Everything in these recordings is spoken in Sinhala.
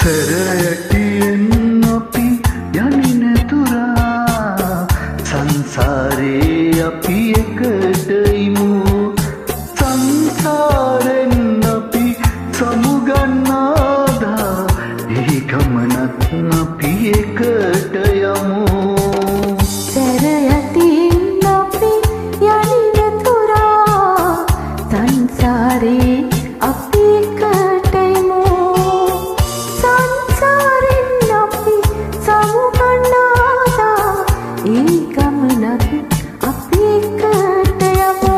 සැරයටියෙන් අපි යන්නේ නැතුරා සංසාරේ අපි එකට ඉමු සංසාරෙන් අපි සමුගන්නාදා ඒ ගමනත් අපි එකට යමු සැරයටියෙන් අපි යන්නේ නැතුරා සංසාරේ අපි එකට ඉමු ඒ ගමනත් අපි එකට යමු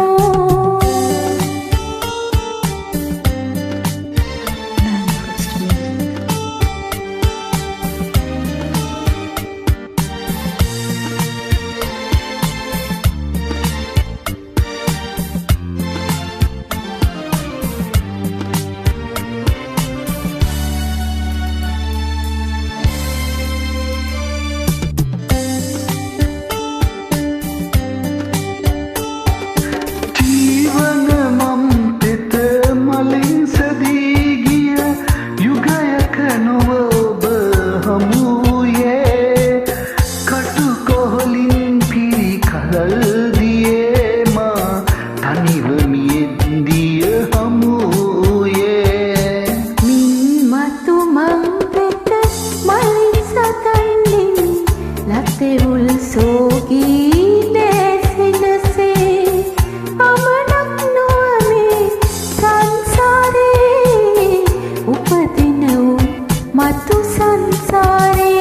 තෙවුල් සෝගී නැසිනසේ අමනක් නොවනේ සංසාරේ උපදින වූ මතු සංසාරේ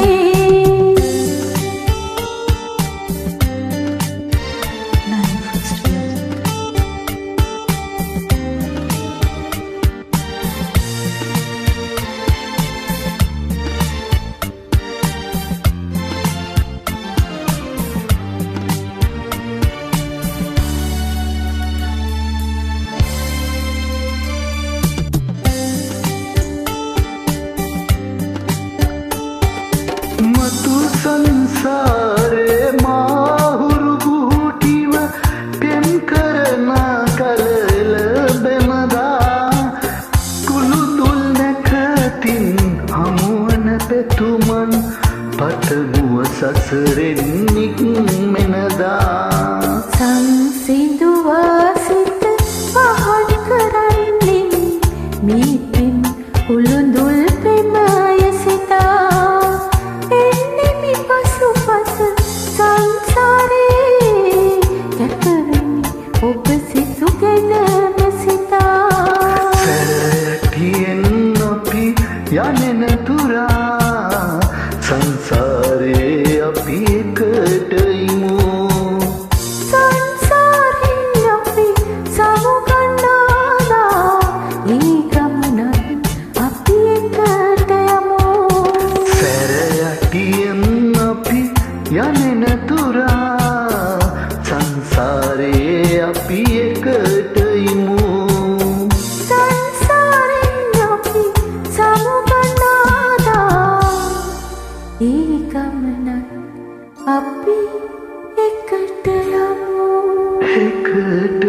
මතු සංසාරේ මාහුරු ගූටිව පෙම් කරන කලල බෙමදා කුළු දුල් නැකතින් හමුවන පෙතුමන් පතමුව සසරෙන් නික්මෙනදා සංසිඳුවා සිත පහන් කරන්නේ මීපින් කුළුඳුල් පෙමය සිතා ඔබ සිසුගෙනම සිතා සැරයටියෙන් අපි යන්නේ නැතුරා සංසාරේ අපි එකට ඉමු සංසාරෙන් අපි සමුගන්නාදා ඒ ගමනත් අපි එකට යමු සැරයටියෙන් අපි යන්නේ නැතුරා සංසාරේ අපි එකට ඉමු සංසාරෙන් අපි සමුගන්නාදා ඒ ගමනත් අපි එකට යමු එකට